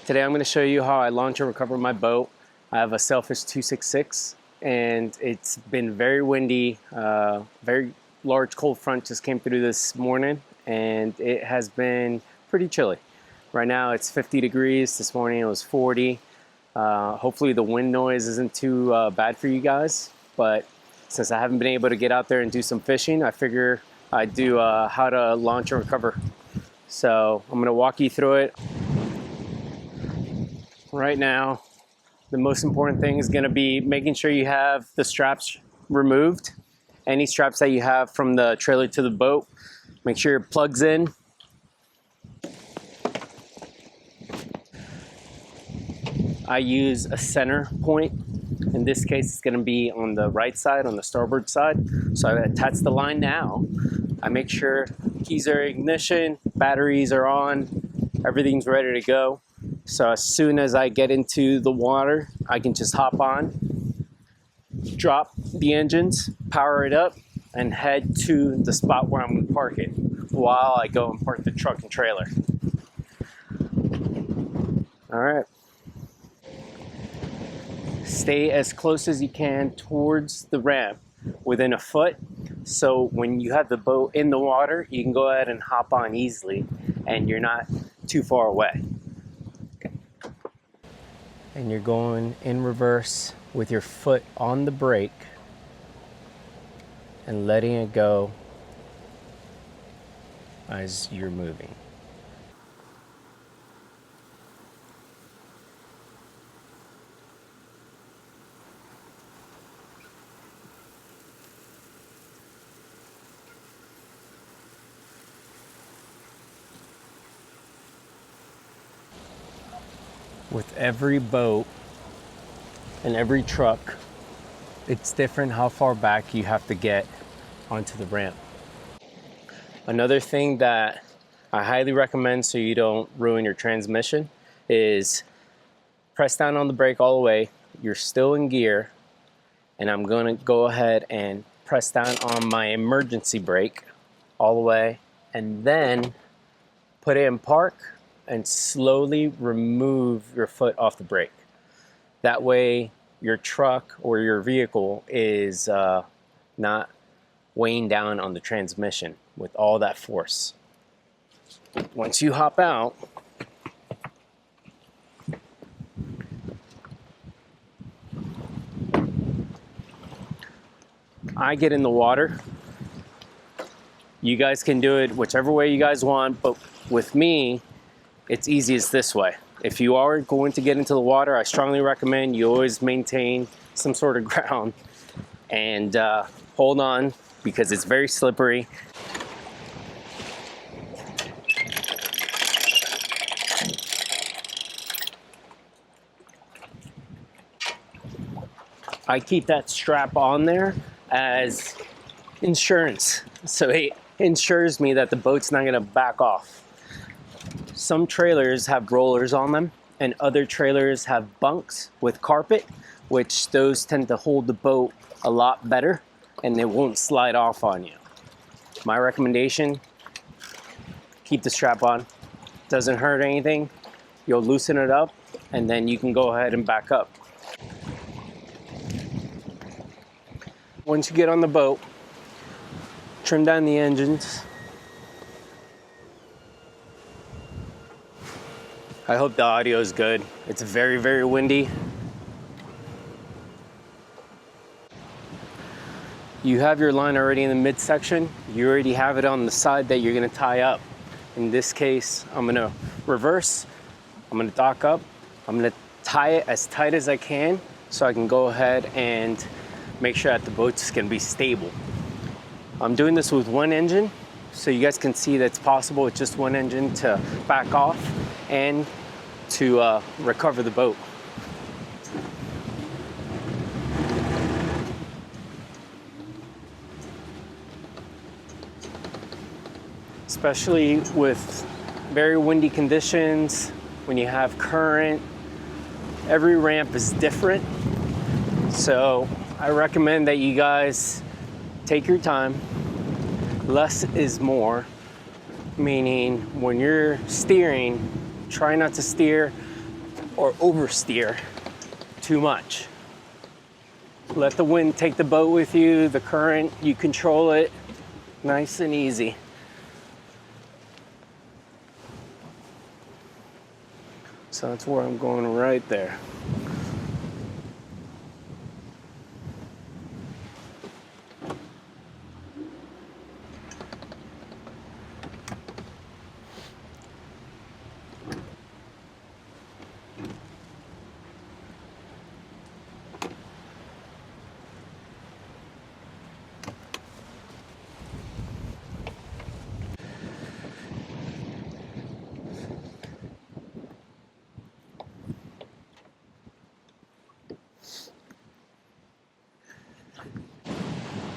Today I'm going to show you how I launch and recover my boat. I have a Sailfish 266 and it's been very windy. Very large cold front just came through this morning and it has been pretty chilly. Right now it's 50 degrees. This morning it was 40. Hopefully the wind noise isn't too bad for you guys, but since I haven't been able to get out there and do some fishing, I figure I'd do how to launch and recover. So I'm going to walk you through it. Right now, the most important thing is going to be making sure you have the straps removed. Any straps that you have from the trailer to the boat, make sure it plugs in. I use a center point. In this case, it's going to be on the right side, on the starboard side. So I attach the line now. I make sure keys are ignition, batteries are on, everything's ready to go. So as soon as I get into the water, I can just hop on, drop the engines, power it up, and head to the spot where I'm going to park it while I go and park the truck and trailer. All right. Stay as close as you can towards the ramp, within a foot. So when you have the boat in the water, you can go ahead and hop on easily and you're not too far away. And you're going in reverse with your foot on the brake and letting it go as you're moving. With every boat and every truck, it's different how far back you have to get onto the ramp. Another thing that I highly recommend so you don't ruin your transmission is press down on the brake all the way. You're still in gear, and I'm going to go ahead and press down on my emergency brake all the way, and then put it in park and slowly remove your foot off the brake. That way your truck or your vehicle is not weighing down on the transmission with all that force. Once you hop out, I get in the water. You guys can do it whichever way you guys want, but with me, it's easiest this way. If you are going to get into the water, I strongly recommend you always maintain some sort of ground and hold on, because it's very slippery. I keep that strap on there as insurance, so it ensures me that the boat's not gonna back off. Some trailers have rollers on them, and other trailers have bunks with carpet, which those tend to hold the boat a lot better and it won't slide off on you. My recommendation, keep the strap on. Doesn't hurt anything. You'll loosen it up and then you can go ahead and back up. Once you get on the boat, trim down the engines. I hope the audio is good. It's very, very windy. You have your line already in the midsection. You already have it on the side that you're gonna tie up. In this case, I'm gonna reverse. I'm gonna dock up. I'm gonna tie it as tight as I can so I can go ahead and make sure that the boat's gonna be stable. I'm doing this with one engine, so you guys can see that it's possible with just one engine to back off and to recover the boat. Especially with very windy conditions, when you have current, every ramp is different. So I recommend that you guys take your time. Less is more, meaning when you're steering, try not to steer or oversteer too much. Let the wind take the boat with you, the current, you control it, nice and easy. So that's where I'm going right there.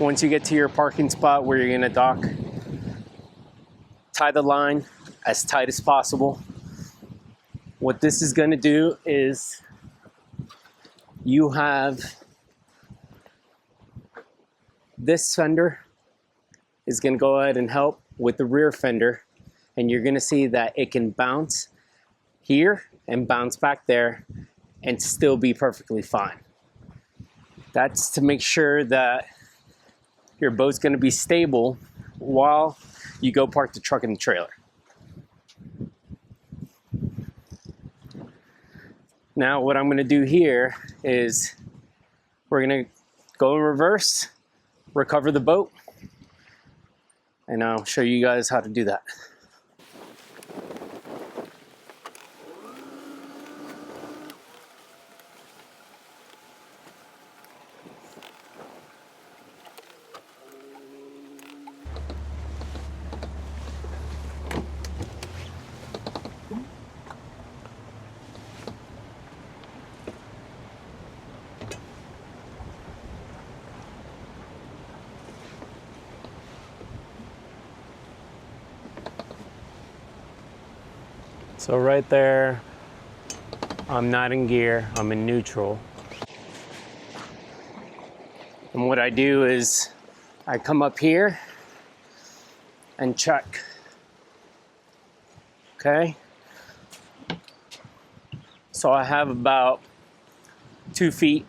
Once you get to your parking spot where you're gonna dock, tie the line as tight as possible. What this is gonna do is you have this fender is gonna go ahead and help with the rear fender, and you're gonna see that it can bounce here and bounce back there and still be perfectly fine. That's to make sure that your boat's gonna be stable while you go park the truck and the trailer. Now what I'm gonna do here is we're gonna go in reverse, recover the boat, and I'll show you guys how to do that. So right there, I'm not in gear, I'm in neutral. And what I do is I come up here and check, okay? So I have about 2 feet.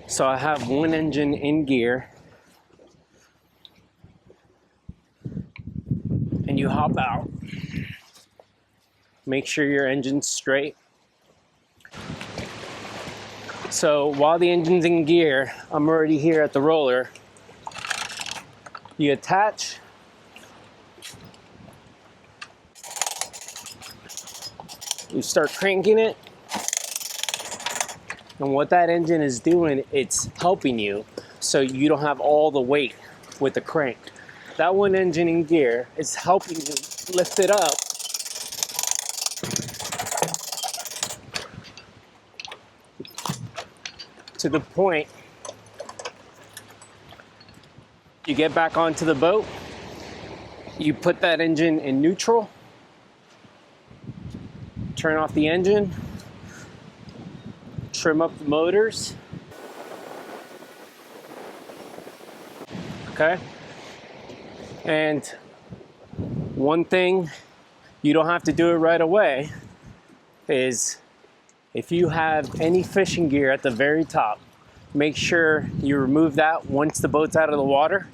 So I have one engine in gear, and you hop out. Make sure your engine's straight. So while the engine's in gear, I'm already here at the roller. You attach. You start cranking it. And what that engine is doing, it's helping you so you don't have all the weight with the crank. That one engine in gear is helping you lift it up to the point you get back onto the boat, you put that engine in neutral, turn off the engine, trim up the motors, okay? And one thing, you don't have to do it right away, is if you have any fishing gear at the very top, make sure you remove that once the boat's out of the water,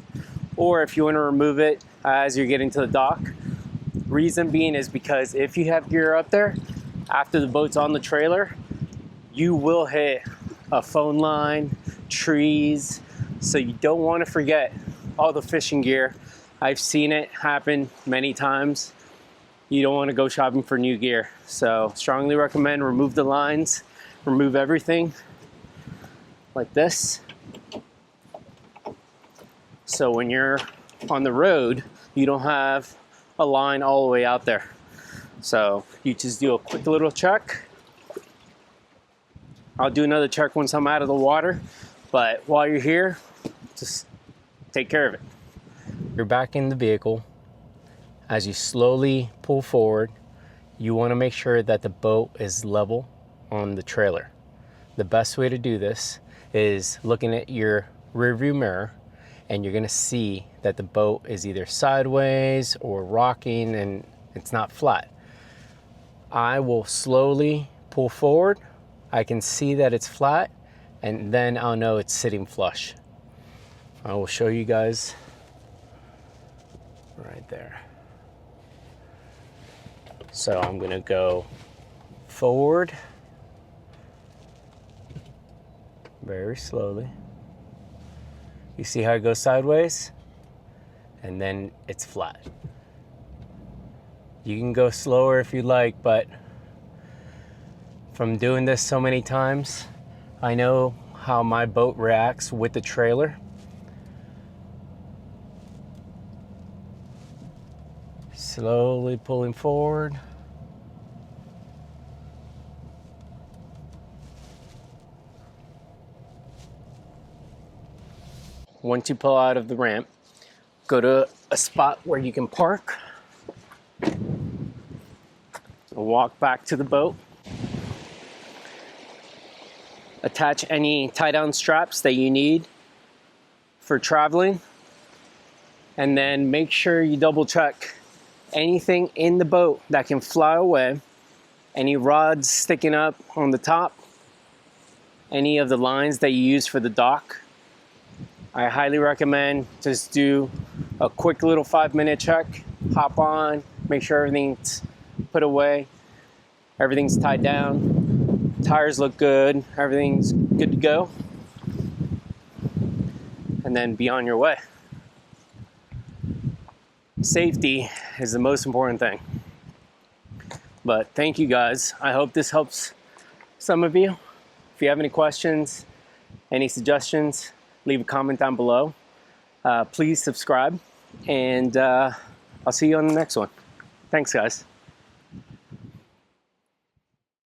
or if you want to remove it as you're getting to the dock. Reason being is because if you have gear up there, after the boat's on the trailer, you will hit a phone line, trees, so you don't want to forget all the fishing gear. I've seen it happen many times. You don't want to go shopping for new gear. So strongly recommend remove the lines, remove everything like this. So when you're on the road, you don't have a line all the way out there. So you just do a quick little check. I'll do another check once I'm out of the water, but while you're here, just take care of it. You're back in the vehicle. As you slowly pull forward, you want to make sure that the boat is level on the trailer. The best way to do this is looking at your rearview mirror, and you're gonna see that the boat is either sideways or rocking and it's not flat. I will slowly pull forward. I can see that it's flat, and then I'll know it's sitting flush. I will show you guys right there. So I'm gonna go forward very slowly. You see how it goes sideways? And then it's flat. You can go slower if you like, but from doing this so many times, I know how my boat reacts with the trailer. Slowly pulling forward. Once you pull out of the ramp, go to a spot where you can park. Walk back to the boat. Attach any tie-down straps that you need for traveling. And then make sure you double check anything in the boat that can fly away. Any rods sticking up on the top. Any of the lines that you use for the dock. I highly recommend just do a quick little 5-minute check. Hop on, make sure everything's put away, everything's tied down, tires look good, everything's good to go, and then be on your way. Safety is the most important thing. But thank you guys. I hope this helps some of you. If you have any questions, any suggestions, leave a comment down below. Please subscribe, and I'll see you on the next one. Thanks, guys.